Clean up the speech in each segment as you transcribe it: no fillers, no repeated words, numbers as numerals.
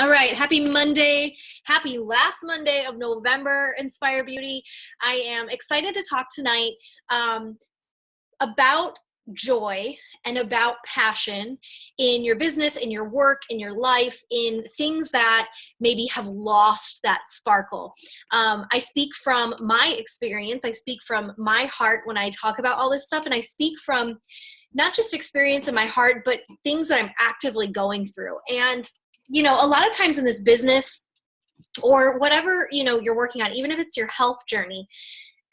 All right. Happy Monday. Happy last Monday of November, Inspire Beauty. I am excited to talk tonight about joy and about passion in your business, in your work, in your life, in things that maybe have lost that sparkle. I speak from my experience. I speak from my heart when I talk about all this stuff, and I speak from not just experience in my heart, but things that I'm actively going through. And a lot of times in this business or whatever, you're working on, even if it's your health journey,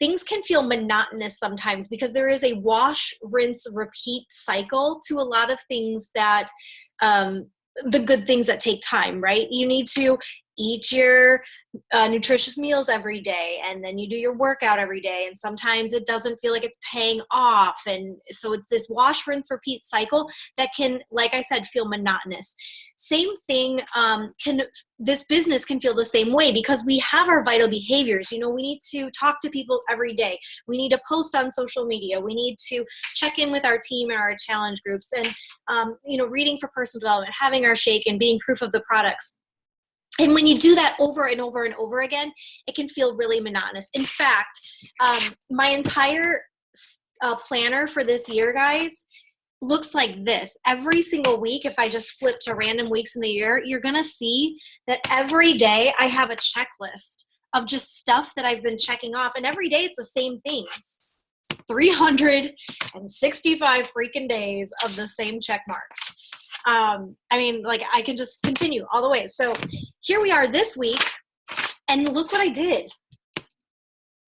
things can feel monotonous sometimes because there is a wash, rinse, repeat cycle to a lot of things that, the good things that take time, right? You need to eat your nutritious meals every day, and then you do your workout every day, and sometimes it doesn't feel like it's paying off, and so it's this wash, rinse, repeat cycle that can, like I said, feel monotonous. Same thing, this business can feel the same way because we have our vital behaviors. We need to talk to people every day. We need to post on social media. We need to check in with our team and our challenge groups, and reading for personal development, having our shake, and being proof of the products. And when you do that over and over and over again, it can feel really monotonous. In fact, my entire planner for this year, guys, looks like this. Every single week, if I just flip to random weeks in the year, you're going to see that every day I have a checklist of just stuff that I've been checking off. And every day it's the same things. 365 freaking days of the same check marks. I can just continue all the way. So here we are this week, and look what I did.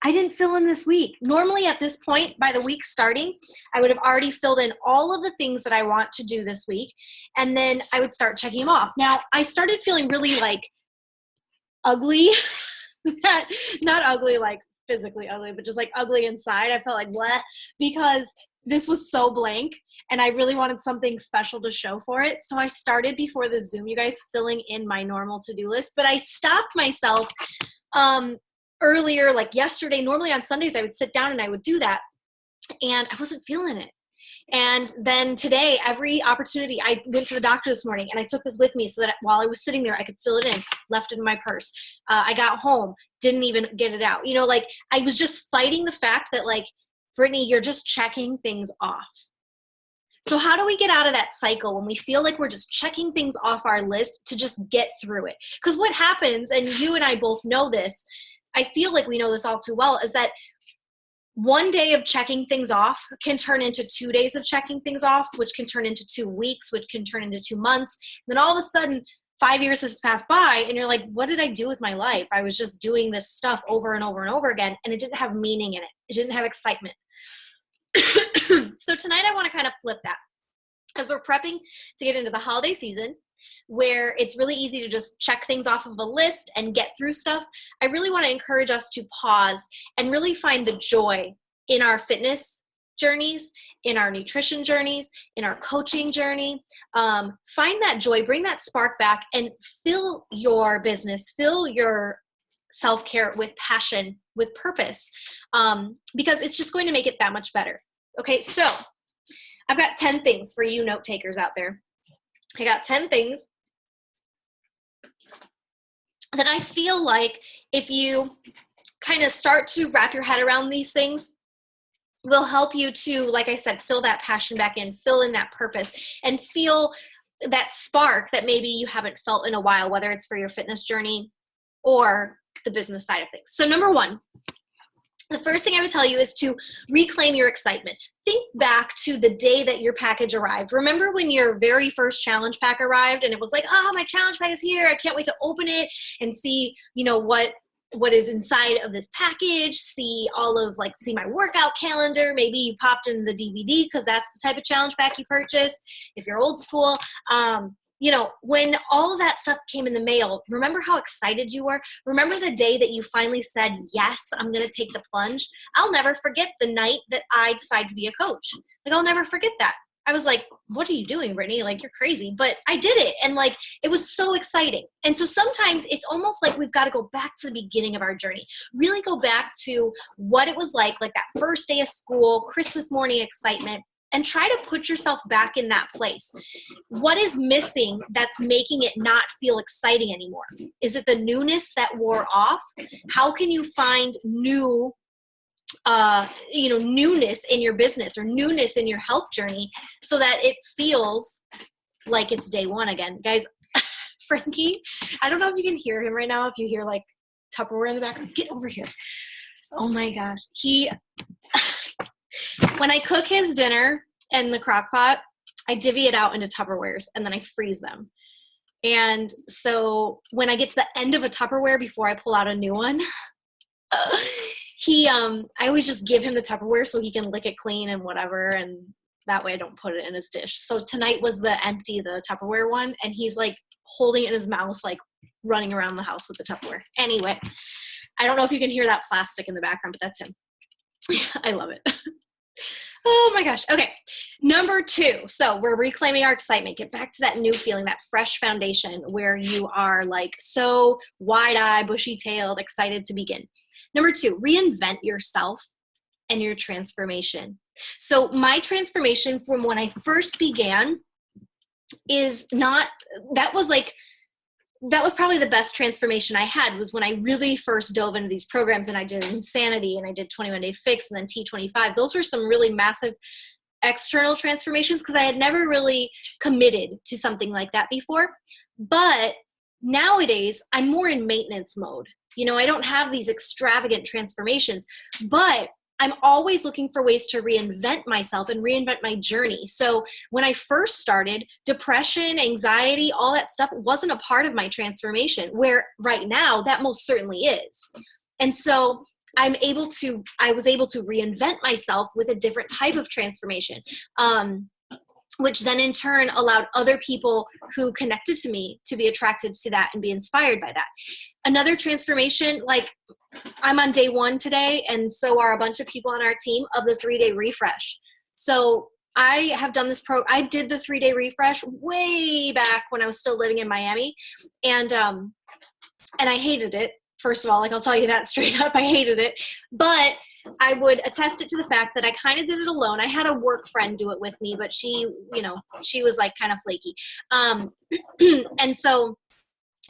I didn't fill in this week. Normally at this point, by the week starting, I would have already filled in all of the things that I want to do this week, and then I would start checking them off. Now, I started feeling really ugly, not ugly like physically ugly, but just like ugly inside. I felt like what? Because this was so blank, and I really wanted something special to show for it. So I started before the Zoom, you guys, filling in my normal to-do list, but I stopped myself earlier, like yesterday. Normally on Sundays, I would sit down and I would do that, and I wasn't feeling it. And then today, every opportunity, I went to the doctor this morning, and I took this with me so that while I was sitting there, I could fill it in, left it in my purse. I got home, didn't even get it out. I was just fighting the fact that Brittany, you're just checking things off. So how do we get out of that cycle when we feel like we're just checking things off our list to just get through it? Because what happens, and you and I both know this, I feel like we know this all too well, is that one day of checking things off can turn into 2 days of checking things off, which can turn into 2 weeks, which can turn into 2 months. And then all of a sudden, 5 years has passed by, and you're like, what did I do with my life? I was just doing this stuff over and over and over again, and it didn't have meaning in it. It didn't have excitement. So tonight I want to kind of flip that. As we're prepping to get into the holiday season, where it's really easy to just check things off of a list and get through stuff, I really want to encourage us to pause and really find the joy in our fitness journeys, in our nutrition journeys, in our coaching journey. Find that joy, bring that spark back, and fill your business, fill your self-care with passion, with purpose, because it's just going to make it that much better. Okay, so I've got 10 things for you note takers out there. I got 10 things that I feel like if you kind of start to wrap your head around these things, will help you to, like I said, fill that passion back in, fill in that purpose, and feel that spark that maybe you haven't felt in a while, whether it's for your fitness journey or the business side of things. So number one, the first thing I would tell you is to reclaim your excitement. Think back to the day that your package arrived. Remember when your very first challenge pack arrived and it was like, oh, my challenge pack is here. I can't wait to open it and see, what is inside of this package, see my workout calendar. Maybe you popped in the DVD because that's the type of challenge pack you purchased. If you're old school, when all of that stuff came in the mail, remember how excited you were? Remember the day that you finally said, yes, I'm going to take the plunge? I'll never forget the night that I decided to be a coach. I'll never forget that. I was like, what are you doing, Brittany? You're crazy. But I did it. And it was so exciting. And so sometimes it's almost like we've got to go back to the beginning of our journey, really go back to what it was like that first day of school, Christmas morning excitement. and try to put yourself back in that place. What is missing that's making it not feel exciting anymore? Is it the newness that wore off? How can you find newness in your business or newness in your health journey so that it feels like it's day one again? Guys, Frankie, I don't know if you can hear him right now. If you hear like Tupperware in the background, get over here. Oh my gosh. When I cook his dinner in the crock pot, I divvy it out into Tupperwares and then I freeze them. And so when I get to the end of a Tupperware before I pull out a new one, I always just give him the Tupperware so he can lick it clean and whatever. And that way I don't put it in his dish. So tonight was the Tupperware one. And he's like holding it in his mouth, like running around the house with the Tupperware. Anyway, I don't know if you can hear that plastic in the background, but that's him. I love it. Oh my gosh. Okay. Number 2. So we're reclaiming our excitement. Get back to that new feeling, that fresh foundation where you are like so wide-eyed, bushy-tailed, excited to begin. Number 2, reinvent yourself and your transformation. So my transformation from when I first began that was probably the best transformation I had, was when I really first dove into these programs and I did Insanity and I did 21 Day Fix and then T25. Those were some really massive external transformations because I had never really committed to something like that before. But nowadays I'm more in maintenance mode. I don't have these extravagant transformations, but I'm always looking for ways to reinvent myself and reinvent my journey. So when I first started, depression, anxiety, all that stuff wasn't a part of my transformation, where right now that most certainly is. And so I was able to reinvent myself with a different type of transformation, which then in turn allowed other people who connected to me to be attracted to that and be inspired by that. Another transformation, like I'm on day 1 today, and so are a bunch of people on our team, of the 3-day refresh. So I have done this I did the 3-day refresh way back when I was still living in Miami. And I hated it. First of all, like I'll tell you that straight up, I hated it. But I would attest it to the fact that I kind of did it alone. I had a work friend do it with me, but she was like kind of flaky. And so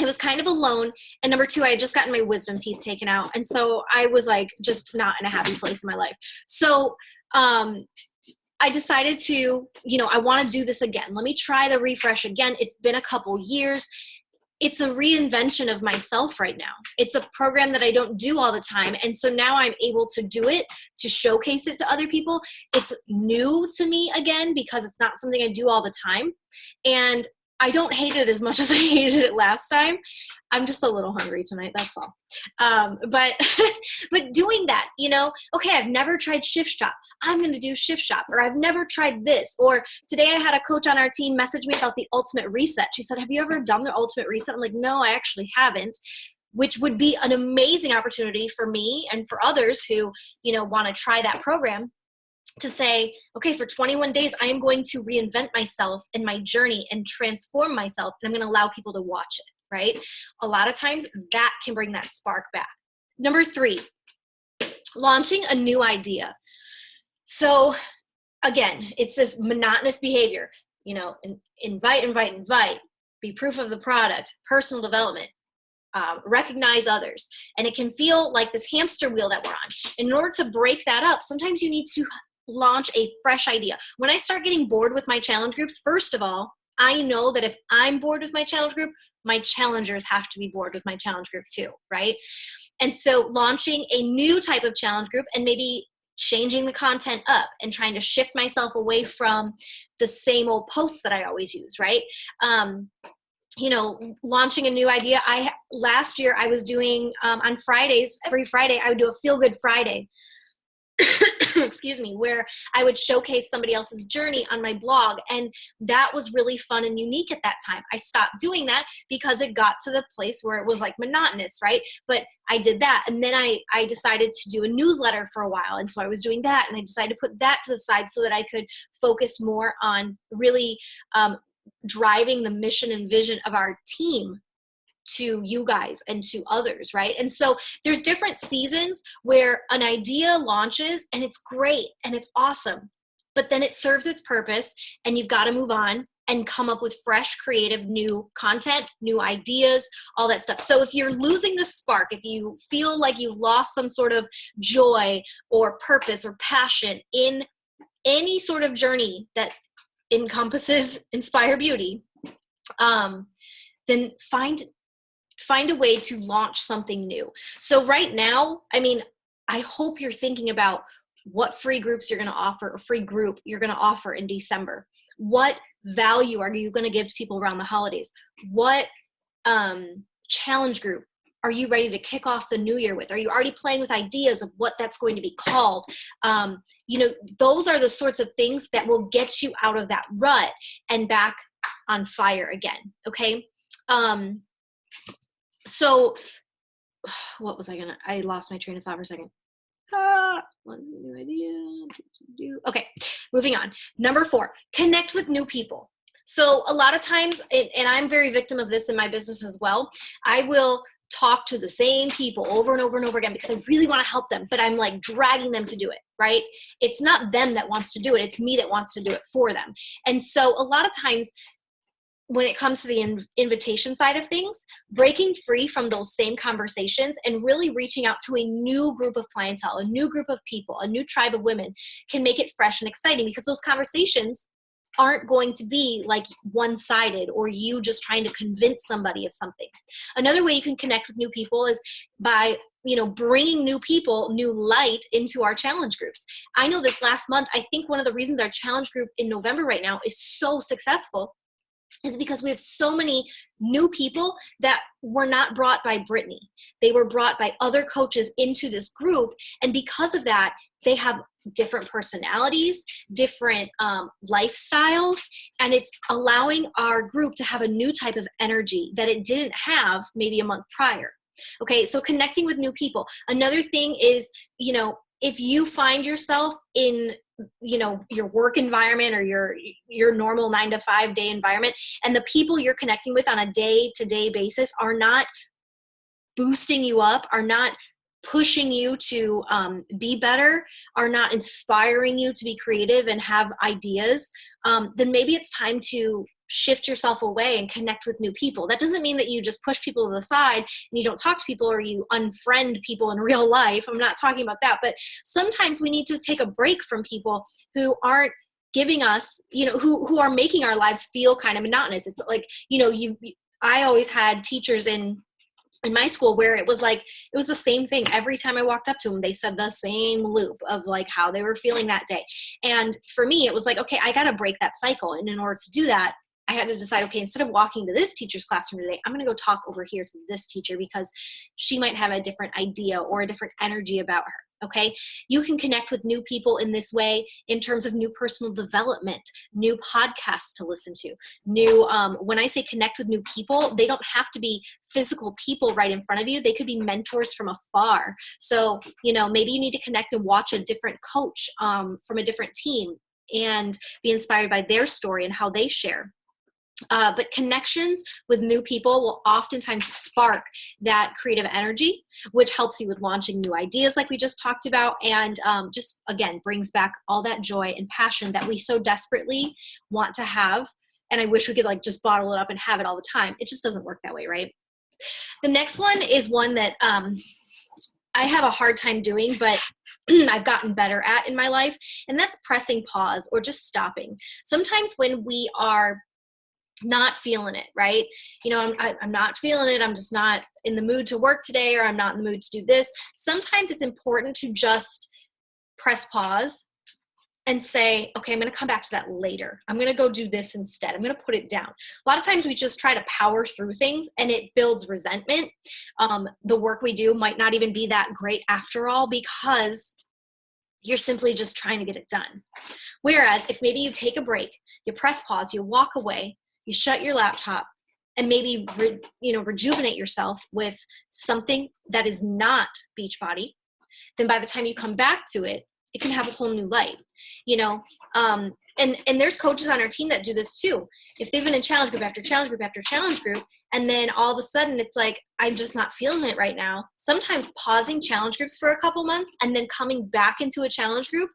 it was kind of alone. And number 2, I had just gotten my wisdom teeth taken out. And so I was like, just not in a happy place in my life. So, I decided to, I want to do this again. Let me try the refresh again. It's been a couple years. It's a reinvention of myself right now. It's a program that I don't do all the time. And so now I'm able to do it, to showcase it to other people. It's new to me again because it's not something I do all the time. And I don't hate it as much as I hated it last time. I'm just a little hungry tonight, that's all. But doing that, okay, I've never tried Shift Shop. I'm going to do Shift Shop. Or I've never tried this. Or today I had a coach on our team message me about the Ultimate Reset. She said, have you ever done the Ultimate Reset? I'm like, no, I actually haven't, which would be an amazing opportunity for me and for others who, want to try that program, to say, okay, for 21 days, I am going to reinvent myself and my journey and transform myself. And I'm going to allow people to watch it, right? A lot of times that can bring that spark back. Number 3, launching a new idea. So again, it's this monotonous behavior, invite, be proof of the product, personal development, recognize others. And it can feel like this hamster wheel that we're on. In order to break that up, sometimes you need to launch a fresh idea. When I start getting bored with my challenge groups, first of all, I know that if I'm bored with my challenge group, my challengers have to be bored with my challenge group too, right? And so launching a new type of challenge group and maybe changing the content up and trying to shift myself away from the same old posts that I always use, right? Launching a new idea. Last year I was doing on Fridays, every Friday I would do a Feel Good Friday. Excuse me, where I would showcase somebody else's journey on my blog. And that was really fun and unique at that time. I stopped doing that because it got to the place where it was like monotonous, right? But I did that. And then I decided to do a newsletter for a while. And so I was doing that, and I decided to put that to the side so that I could focus more on really driving the mission and vision of our team to you guys and to others, right? And so there's different seasons where an idea launches and it's great and it's awesome. but then it serves its purpose and you've got to move on and come up with fresh, creative, new content, new ideas, all that stuff. So if you're losing the spark, if you feel like you've lost some sort of joy or purpose or passion in any sort of journey that encompasses Inspire Beauty, then find a way to launch something new. So right now, I mean, I hope you're thinking about what free groups you're going to offer, or free group you're going to offer in December. What value are you going to give to people around the holidays? What challenge group are you ready to kick off the new year with? Are you already playing with ideas of what that's going to be called? Those are the sorts of things that will get you out of that rut and back on fire again. Okay. So what was I lost my train of thought for a second. One new idea. Okay, moving on. Number 4, connect with new people. So a lot of times, and I'm very victim of this in my business as well, I will talk to the same people over and over and over again because I really want to help them, but I'm like dragging them to do it, right? It's not them that wants to do it. It's me that wants to do it for them. And so a lot of times, when it comes to the invitation side of things, breaking free from those same conversations and really reaching out to a new group of clientele, a new group of people, a new tribe of women can make it fresh and exciting, because those conversations aren't going to be like one-sided or you just trying to convince somebody of something. Another way you can connect with new people is by bringing new people, new light into our challenge groups. I know this last month, I think one of the reasons our challenge group in November right now is so successful is because we have so many new people that were not brought by Brittany. They were brought by other coaches into this group. And because of that, they have different personalities, different lifestyles, and it's allowing our group to have a new type of energy that it didn't have maybe a month prior. Okay, so connecting with new people. Another thing is, if you find yourself in your work environment or your normal 9-to-5 day environment, and the people you're connecting with on a day-to-day basis are not boosting you up, are not pushing you to be better, are not inspiring you to be creative and have ideas, then maybe it's time to shift yourself away and connect with new people. That doesn't mean that you just push people to the side and you don't talk to people or you unfriend people in real life. I'm not talking about that. But sometimes we need to take a break from people who aren't giving us, who are making our lives feel kind of monotonous. It's like, I always had teachers in my school where it was the same thing. Every time I walked up to them, they said the same loop of like how they were feeling that day. And for me, it was like, okay, I got to break that cycle. And in order to do that, I had to decide, okay, instead of walking to this teacher's classroom today, I'm going to go talk over here to this teacher because she might have a different idea or a different energy about her. Okay. You can connect with new people in this way in terms of new personal development, new podcasts to listen to, new, when I say connect with new people, they don't have to be physical people right in front of you. They could be mentors from afar. So, maybe you need to connect and watch a different coach from a different team and be inspired by their story and how they share. But connections with new people will oftentimes spark that creative energy, which helps you with launching new ideas like we just talked about, and just, again, brings back all that joy and passion that we so desperately want to have. And I wish we could just bottle it up and have it all the time. It just doesn't work that way, right? The next one is one that I have a hard time doing, but I've gotten better at in my life, and that's pressing pause or just stopping. Sometimes when we are not feeling it, right? I'm not feeling it. I'm just not in the mood to work today, or I'm not in the mood to do this. Sometimes it's important to just press pause and say, okay, I'm going to come back to that later. I'm going to go do this instead. I'm going to put it down. A lot of times we just try to power through things and it builds resentment. The work we do might not even be that great after all, because you're simply just trying to get it done. Whereas if maybe you take a break, you press pause, you walk away, you shut your laptop, and maybe rejuvenate yourself with something that is not Beachbody, then by the time you come back to it, it can have a whole new light. And there's coaches on our team that do this too. If they've been in challenge group after challenge group after challenge group, and then all of a sudden it's like, I'm just not feeling it right now. Sometimes pausing challenge groups for a couple months and then coming back into a challenge group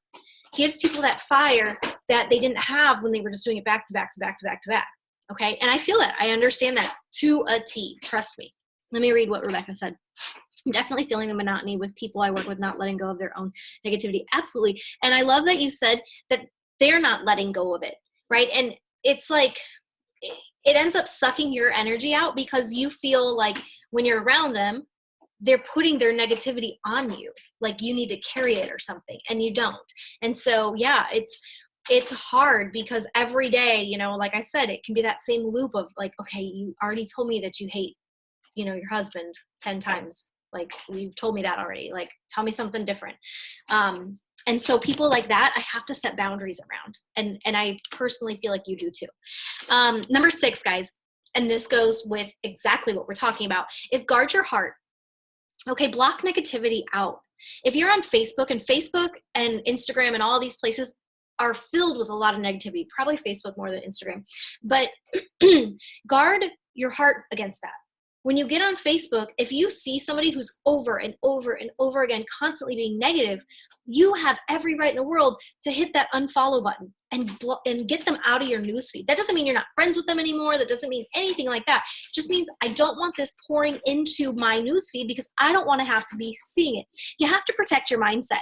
gives people that fire that they didn't have when they were just doing it back to back to back to back to back. Okay. And I feel that. I understand that to a T. Trust me. Let me read what Rebecca said. I'm definitely feeling the monotony with people I work with not letting go of their own negativity. Absolutely. And I love that you said that they're not letting go of it, right? And it's like, it ends up sucking your energy out because you feel like when you're around them, they're putting their negativity on you. Like you need to carry it or something, and you don't. And so, yeah, it's hard because every day, you know, like I said, it can be that same loop of like, okay, you already told me that you hate, you know, your husband 10 times. Like you've told me that already. Like, tell me something different. And so people like that, I have to set boundaries around. And I personally feel like you do too. Number 6, guys, and this goes with exactly what we're talking about, is guard your heart. Okay, block negativity out. If you're on Facebook and Instagram and all these places are filled with a lot of negativity, probably Facebook more than Instagram, but guard your heart against that. When you get on Facebook, if you see somebody who's over and over and over again constantly being negative, you have every right in the world to hit that unfollow button and get them out of your newsfeed. That doesn't mean you're not friends with them anymore. That doesn't mean anything like that. It just means I don't want this pouring into my newsfeed because I don't want to have to be seeing it. You have to protect your mindset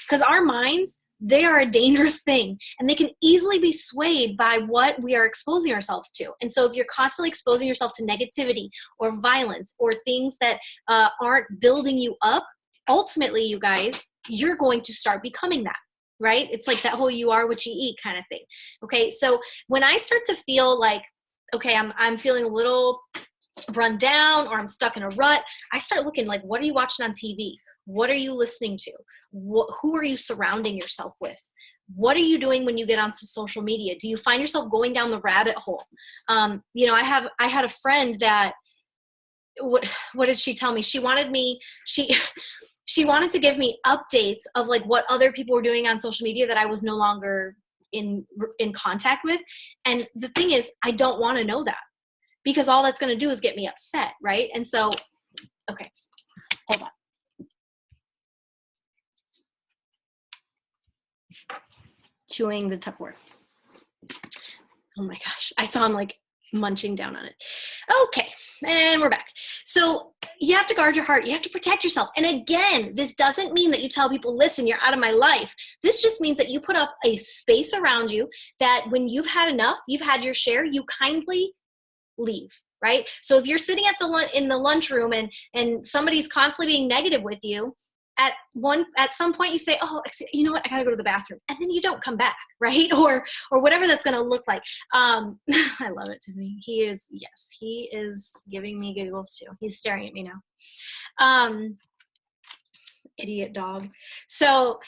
because our minds, they are a dangerous thing and they can easily be swayed by what we are exposing ourselves to. And so if you're constantly exposing yourself to negativity or violence or things that aren't building you up, ultimately, you guys, you're going to start becoming that, right? It's like that whole you are what you eat kind of thing. Okay. So when I start to feel like, okay, I'm feeling a little run down or I'm stuck in a rut, I start looking like, what are you watching on TV? What are you listening to? Who are you surrounding yourself with? What are you doing when you get onto social media? Do you find yourself going down the rabbit hole? You know, I had a friend that, what did she tell me? She wanted to give me updates of like what other people were doing on social media that I was no longer in contact with. And the thing is, I don't want to know that because all that's going to do is get me upset. Right. And so, okay, hold on. Chewing the Tupperware. Oh my gosh. I saw him like munching down on it. Okay. And we're back. So you have to guard your heart. You have to protect yourself. And again, this doesn't mean that you tell people, listen, you're out of my life. This just means that you put up a space around you that when you've had enough, you've had your share, you kindly leave, right? So if you're sitting in the lunchroom and somebody's constantly being negative with you, at some point you say, oh, you know what? I gotta go to the bathroom. And then you don't come back, right? Or whatever that's going to look like. I love it, Tiffany. He is giving me giggles too. He's staring at me now. Idiot dog. So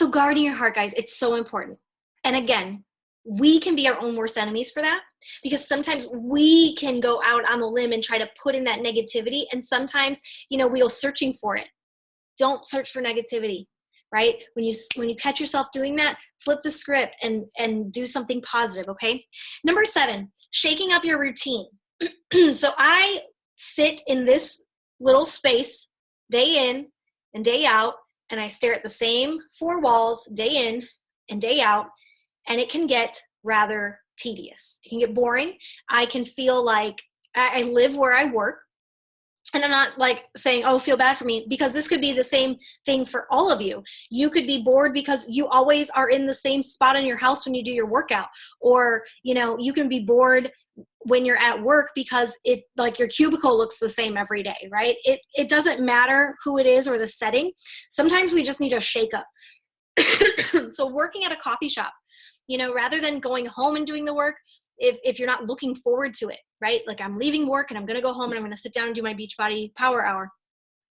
guarding your heart, guys, it's so important. And again, we can be our own worst enemies for that because sometimes we can go out on the limb and try to put in that negativity. And sometimes, you know, we go searching for it. Don't search for negativity, right? When you catch yourself doing that, flip the script and do something positive, okay? Number 7, shaking up your routine. So I sit in this little space day in and day out, and I stare at the same 4 walls day in and day out, and it can get rather tedious. It can get boring. I can feel like I live where I work. And I'm not like saying, oh, feel bad for me, because this could be the same thing for all of you. You could be bored because you always are in the same spot in your house when you do your workout. Or, you know, you can be bored when you're at work because it like your cubicle looks the same every day, right? It doesn't matter who it is or the setting. Sometimes we just need a shake up. So working at a coffee shop, you know, rather than going home and doing the work, if you're not looking forward to it, right? Like I'm leaving work and I'm going to go home and I'm going to sit down and do my Beachbody power hour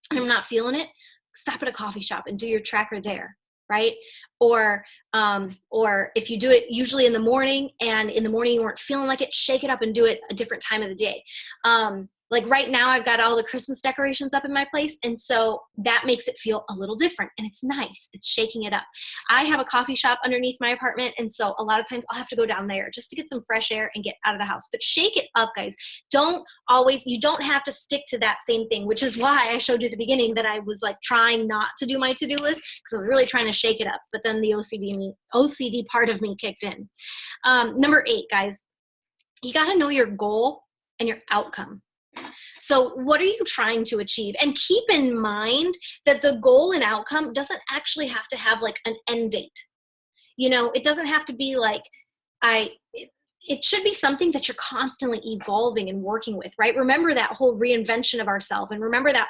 and I'm not feeling it, stop at a coffee shop and do your tracker there, right? Or if you do it usually in the morning and in the morning you weren't feeling like it, shake it up and do it a different time of the day. Like right now I've got all the Christmas decorations up in my place. And so that makes it feel a little different and it's nice. It's shaking it up. I have a coffee shop underneath my apartment. And so a lot of times I'll have to go down there just to get some fresh air and get out of the house, but shake it up, guys. You don't have to stick to that same thing, which is why I showed you at the beginning that I was like trying not to do my to-do list because I was really trying to shake it up. But then the OCD part of me kicked in. Number 8, guys, you got to know your goal and your outcome. So what are you trying to achieve? And keep in mind that the goal and outcome doesn't actually have to have like an end date. You know, it doesn't have to be like, it should be something that you're constantly evolving and working with, right? Remember that whole reinvention of ourselves, and remember that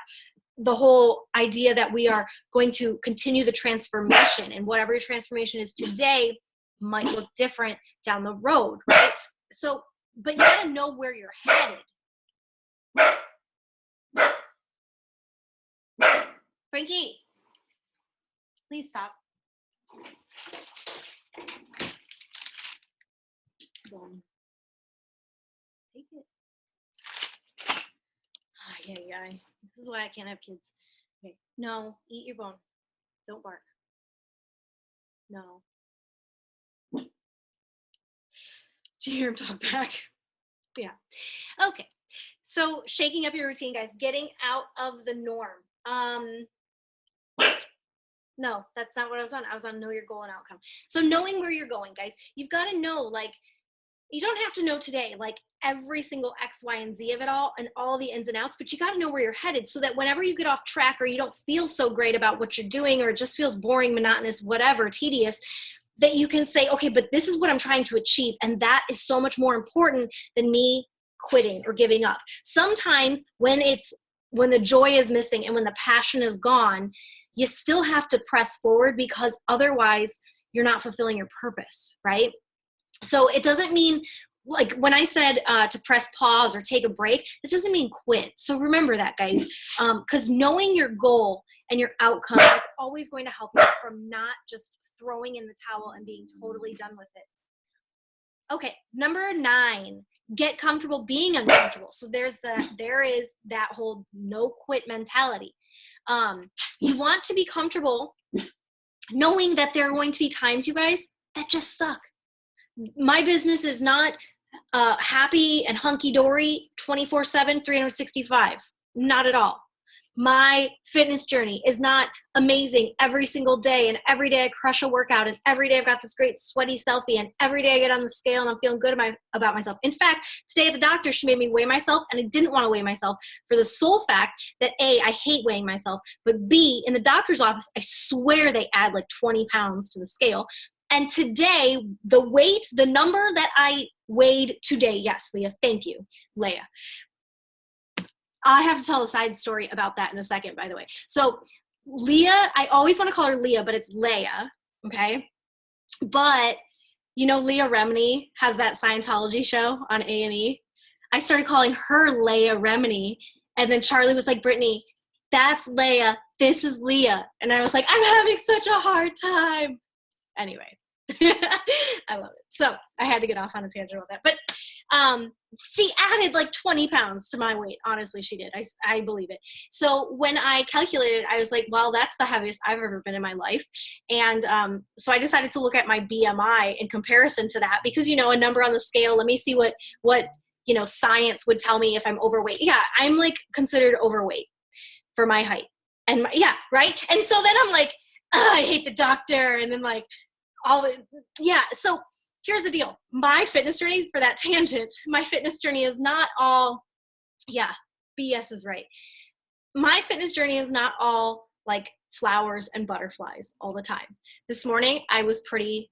the whole idea that we are going to continue the transformation, and whatever your transformation is today might look different down the road, right? So, but you gotta know where you're headed. Frankie, please stop. Take it. Yeah. This is why I can't have kids. Okay. No, eat your bone. Don't bark. No. Do you hear him talk back? Yeah. Okay. So shaking up your routine, guys, getting out of the norm. No, that's not what I was on. I was on know your goal and outcome. So knowing where you're going, guys, you've got to know, like, you don't have to know today, like every single X, Y, and Z of it all and all the ins and outs, but you got to know where you're headed so that whenever you get off track or you don't feel so great about what you're doing or it just feels boring, monotonous, whatever, tedious, that you can say, okay, but this is what I'm trying to achieve. And that is so much more important than me quitting or giving up. Sometimes when the joy is missing and when the passion is gone, you still have to press forward because otherwise you're not fulfilling your purpose, right? So it doesn't mean, like when I said to press pause or take a break, it doesn't mean quit. So remember that, guys, because knowing your goal and your outcome, it's always going to help you from not just throwing in the towel and being totally done with it. Okay, number 9, get comfortable being uncomfortable. So there is that whole no quit mentality. You want to be comfortable knowing that there are going to be times, you guys, that just suck. My business is not happy and hunky-dory 24/7, 365. Not at all. My fitness journey is not amazing every single day, and every day I crush a workout, and every day I've got this great sweaty selfie, and every day I get on the scale and I'm feeling good about myself. In fact, today at the doctor, she made me weigh myself, and I didn't want to weigh myself for the sole fact that A, I hate weighing myself, but B, in the doctor's office, I swear they add like 20 pounds to the scale. And today, the number that I weighed today, yes, Leah, thank you, Leah. I have to tell a side story about that in a second, by the way. So Leah, I always want to call her Leah, but it's Leah, okay? But you know Leah Remini has that Scientology show on A&E? I started calling her Leah Remini, and then Charlie was like, Brittany, that's Leah, this is Leah. And I was like, I'm having such a hard time. Anyway, I love it. So I had to get off on a tangent about that. But she added like 20 pounds to my weight. Honestly, she did. I believe it. So when I calculated, I was like, well, that's the heaviest I've ever been in my life. And so I decided to look at my BMI in comparison to that because, you know, a number on the scale, let me see what you know, science would tell me if I'm overweight. Yeah, I'm like considered overweight for my height. And yeah, right? And so then I'm like, I hate the doctor. And then like, so here's the deal. My fitness journey, for that tangent, my fitness journey is not all, BS is right. My fitness journey is not all like flowers and butterflies all the time. This morning, I was pretty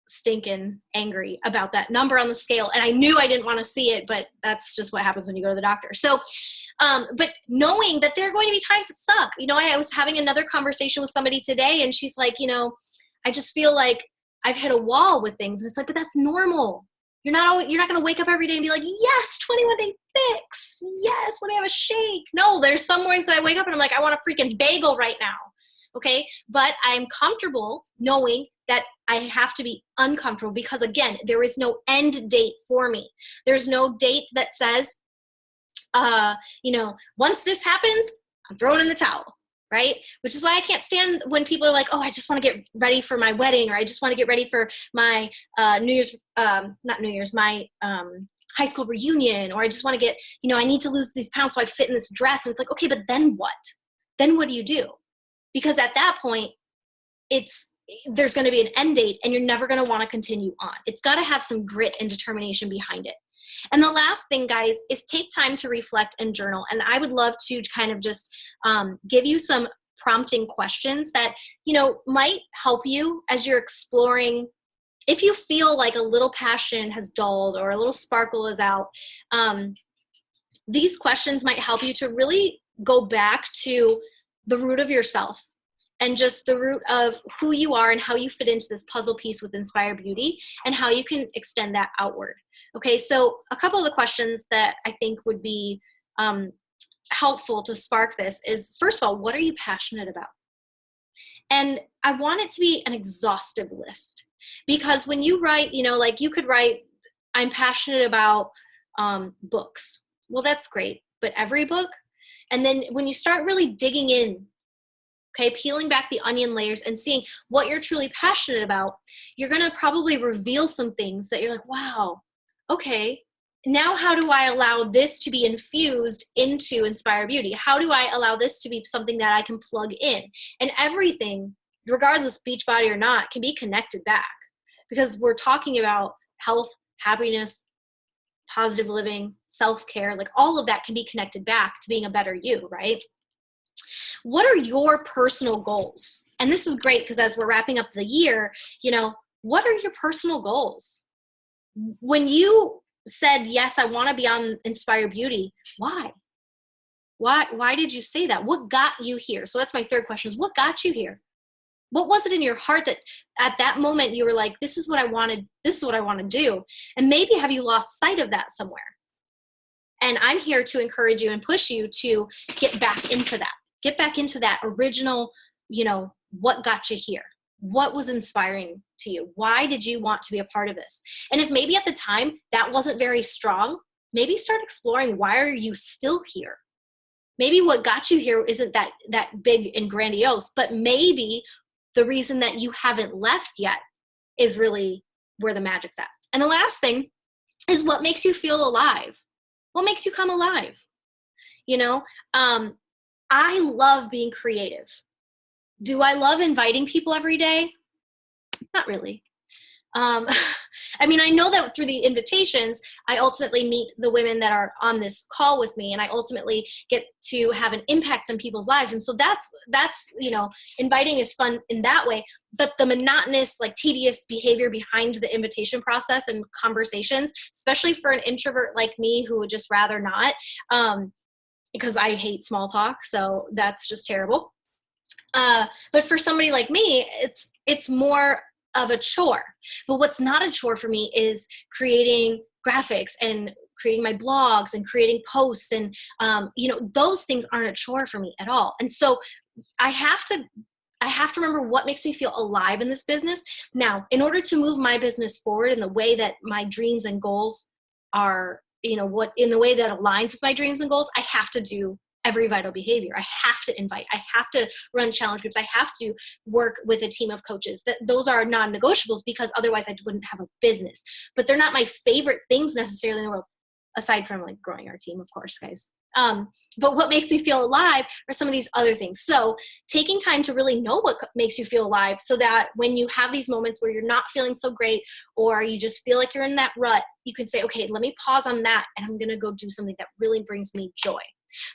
stinking angry about that number on the scale. And I knew I didn't want to see it, but that's just what happens when you go to the doctor. So, but knowing that there are going to be times that suck, you know, I was having another conversation with somebody today and she's like, you know, I just feel like I've hit a wall with things. And it's like, but that's normal. You're not going to wake up every day and be like, yes, 21-day fix. Yes, let me have a shake. No, there's some mornings that I wake up and I'm like, I want a freaking bagel right now. Okay. But I'm comfortable knowing that I have to be uncomfortable because again, there is no end date for me. There's no date that says once this happens, I'm throwing in the towel, right? Which is why I can't stand when people are like, oh, I just want to get ready for my wedding, or I just want to get ready for my my high school reunion, or I just want to get, I need to lose these pounds so I fit in this dress. And it's like, okay, but then what? Then what do you do? Because at that point, there's going to be an end date and you're never going to want to continue on. It's got to have some grit and determination behind it. And the last thing, guys, is take time to reflect and journal. And I would love to kind of just give you some prompting questions that, might help you as you're exploring. If you feel like a little passion has dulled or a little sparkle is out, these questions might help you to really go back to the root of yourself and just the root of who you are and how you fit into this puzzle piece with Inspire Beauty and how you can extend that outward. Okay, so a couple of the questions that I think would be helpful to spark this is, first of all, what are you passionate about? And I want it to be an exhaustive list, because when you write, like you could write, I'm passionate about books. Well, that's great, but every book? And then when you start really digging in, okay, peeling back the onion layers and seeing what you're truly passionate about, you're going to probably reveal some things that you're like, wow, okay, now how do I allow this to be infused into Inspire Beauty? How do I allow this to be something that I can plug in? And everything, regardless Beachbody or not, can be connected back, because we're talking about health, happiness, positive living, self-care, like all of that can be connected back to being a better you, right? What are your personal goals? And this is great because as we're wrapping up the year, what are your personal goals? When you said, yes, I want to be on Inspire Beauty, why? Why did you say that? What got you here? So that's my third question, is what got you here? What was it in your heart that at that moment you were like, this is what I wanted, this is what I want to do? And maybe have you lost sight of that somewhere? And I'm here to encourage you and push you to get back into that. Get back into that original, what got you here? What was inspiring to you? Why did you want to be a part of this? And if maybe at the time that wasn't very strong, maybe start exploring, why are you still here? Maybe what got you here isn't that big and grandiose, but maybe the reason that you haven't left yet is really where the magic's at. And the last thing is, what makes you feel alive? What makes you come alive? I love being creative. Do I love inviting people every day? Not really. I know that through the invitations, I ultimately meet the women that are on this call with me, and I ultimately get to have an impact on people's lives. And so that's inviting is fun in that way. But the monotonous, tedious behavior behind the invitation process and conversations, especially for an introvert like me who would just rather not, because I hate small talk, so that's just terrible. But for somebody like me, it's more of a chore. But what's not a chore for me is creating graphics and creating my blogs and creating posts, and those things aren't a chore for me at all. And so I have to remember what makes me feel alive in this business. Now, in order to move my business forward in the way that my dreams and goals are, in the way that aligns with my dreams and goals, I have to do every vital behavior. I have to invite, I have to run challenge groups. I have to work with a team of coaches. Those are non-negotiables, because otherwise I wouldn't have a business. But they're not my favorite things necessarily in the world, aside from growing our team, of course, guys. But what makes me feel alive are some of these other things. So taking time to really know what makes you feel alive, so that when you have these moments where you're not feeling so great, or you just feel like you're in that rut, you can say, okay, let me pause on that, and I'm going to go do something that really brings me joy.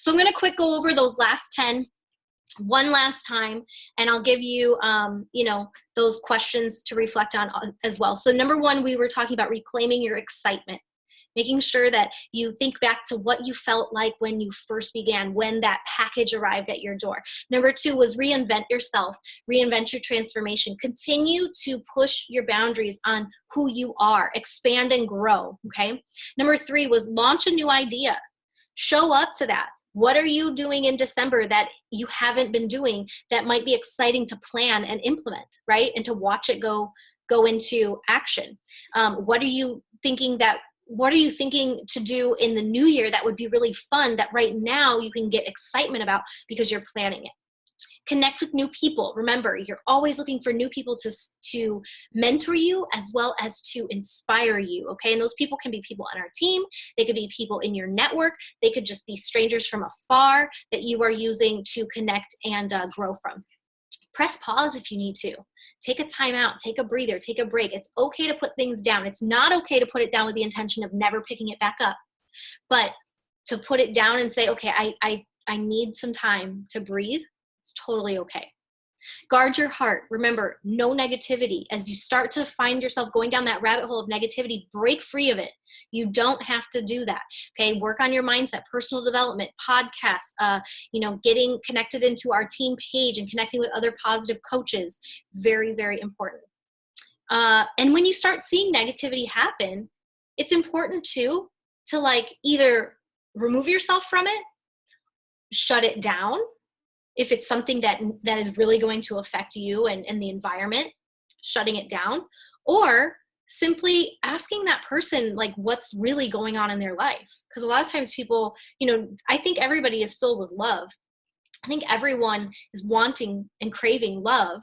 So I'm going to quick go over those last 10 one last time, and I'll give you, those questions to reflect on as well. So number one, we were talking about reclaiming your excitement, making sure that you think back to what you felt like when you first began, when that package arrived at your door. Number two was reinvent yourself, reinvent your transformation. Continue to push your boundaries on who you are, expand and grow, okay? Number three was launch a new idea. Show up to that. What are you doing in December that you haven't been doing that might be exciting to plan and implement, right? And to watch it go into action. What are you thinking that what are you thinking to do in the new year that would be really fun that right now you can get excitement about because you're planning it? Connect with new people. Remember, you're always looking for new people to mentor you as well as to inspire you, okay? And those people can be people on our team. They could be people in your network. They could just be strangers from afar that you are using to connect and grow from. Press pause if you need to. Take a time out, take a breather, take a break. It's okay to put things down. It's not okay to put it down with the intention of never picking it back up. But to put it down and say, okay, I need some time to breathe, it's totally okay. Guard your heart. Remember, no negativity. As you start to find yourself going down that rabbit hole of negativity, break free of it. You don't have to do that. Okay, work on your mindset, personal development, podcasts, getting connected into our team page and connecting with other positive coaches. Very, very important. And when you start seeing negativity happen, it's important too to like either remove yourself from it, shut it down. If it's something that is really going to affect you and the environment, shutting it down, or simply asking that person like what's really going on in their life. Because a lot of times people, I think everybody is filled with love. I think everyone is wanting and craving love.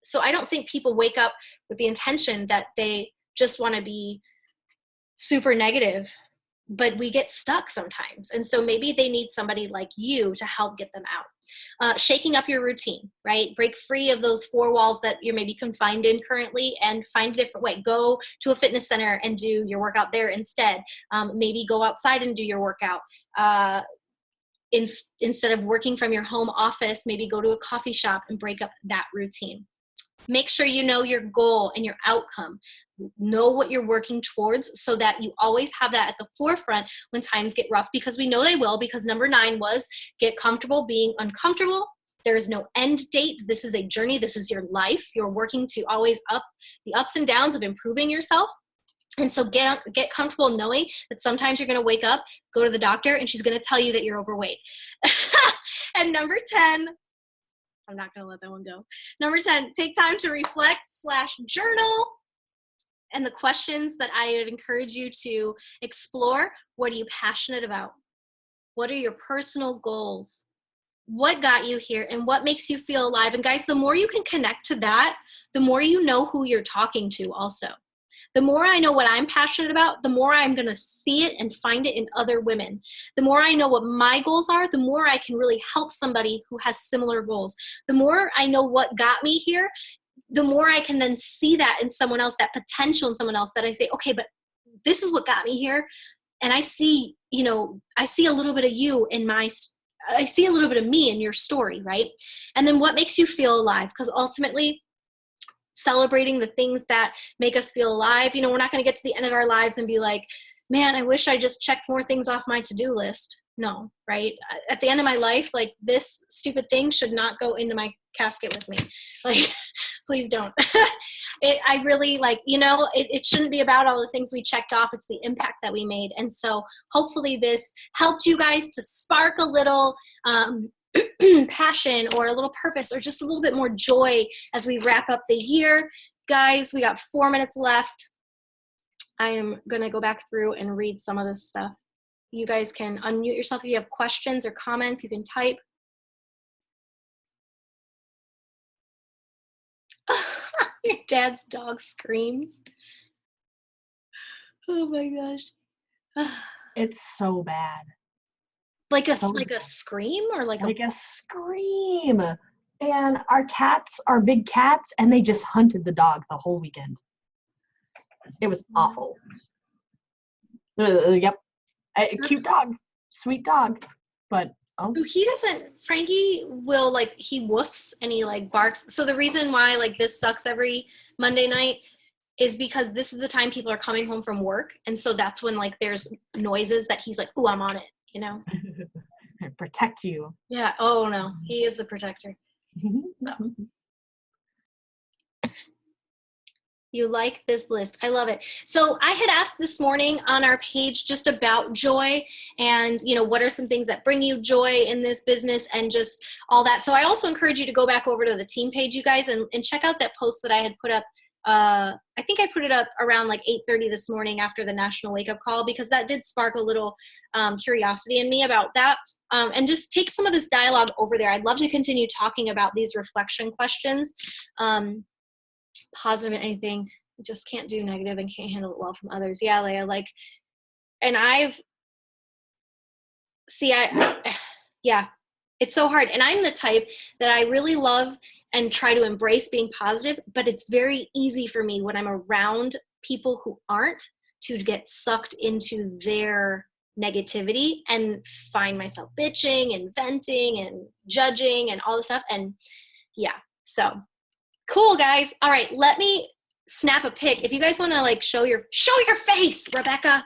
So I don't think people wake up with the intention that they just want to be super negative, but we get stuck sometimes. And so maybe they need somebody like you to help get them out. Shaking up your routine, right? Break free of those four walls that you're maybe confined in currently and find a different way. Go to a fitness center and do your workout there instead. Maybe go outside and do your workout. Instead of working from your home office, maybe go to a coffee shop and break up that routine. Make sure you know your goal and your outcome. Know what you're working towards so that you always have that at the forefront when times get rough, because we know they will, because number 9 was get comfortable being uncomfortable. There is no end date. This is a journey. This is your life. You're working to always up the ups and downs of improving yourself. And so get comfortable knowing that sometimes you're going to wake up, go to the doctor, and she's going to tell you that you're overweight. And number 10, I'm not going to let that one go. Number 10, take time to reflect/journal. And the questions that I would encourage you to explore: what are you passionate about? What are your personal goals? What got you here and what makes you feel alive? And guys, the more you can connect to that, the more you know who you're talking to also. The more I know what I'm passionate about, the more I'm going to see it and find it in other women. The more I know what my goals are, the more I can really help somebody who has similar goals. The more I know what got me here, the more I can then see that in someone else, that potential in someone else, that I say, okay, but this is what got me here. And I see, I see a little bit of you in I see a little bit of me in your story, right? And then what makes you feel alive? Because ultimately, celebrating the things that make us feel alive. We're not going to get to the end of our lives and be like, man, I wish I just checked more things off my to-do list. No, right? At the end of my life, like, this stupid thing should not go into my casket with me. Like, please don't. I really it shouldn't be about all the things we checked off. It's the impact that we made. And so hopefully this helped you guys to spark a little passion or a little purpose or just a little bit more joy as we wrap up the year. Guys, we got 4 minutes left. I am going to go back through and read some of this stuff. You guys can unmute yourself if you have questions or comments. You can type. Your dad's dog screams. Oh my gosh. It's so bad. Like a scream or like a scream. And our cats are big cats, and they just hunted the dog the whole weekend. It was awful. Yep. Cute dog. Sweet dog. But so he doesn't, Frankie will he woofs and he barks. So the reason why this sucks every Monday night is because this is the time people are coming home from work. And so that's when there's noises that he's like, "Ooh, I'm on it," Protect you. Yeah. Oh no, he is the protector. No. You like this list. I love it. So I had asked this morning on our page just about joy and, what are some things that bring you joy in this business and just all that. So I also encourage you to go back over to the team page, you guys, and check out that post that I had put up I think I put it up around like 8:30 this morning after the national wake up call, because that did spark a little curiosity in me about that. And just take some of this dialogue over there. I'd love to continue talking about these reflection questions. Positive in anything, just can't do negative and can't handle it well from others. Yeah, Leah, like, and yeah, it's so hard. And I'm the type that I really love and try to embrace being positive, but it's very easy for me when I'm around people who aren't, to get sucked into their negativity and find myself bitching and venting and judging and all this stuff. And yeah, so cool, guys. All right, let me snap a pic. If you guys want to like show your face, Rebecca.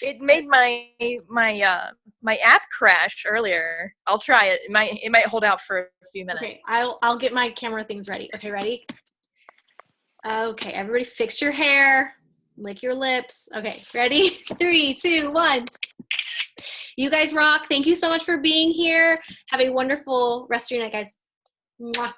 It made my app crash earlier. I'll try it. It might hold out for a few minutes. Okay, I'll get my camera things ready. Okay, ready? Okay, everybody fix your hair, lick your lips. Okay, ready? 3, 2, 1. You guys rock. Thank you so much for being here. Have a wonderful rest of your night, guys. Mwah.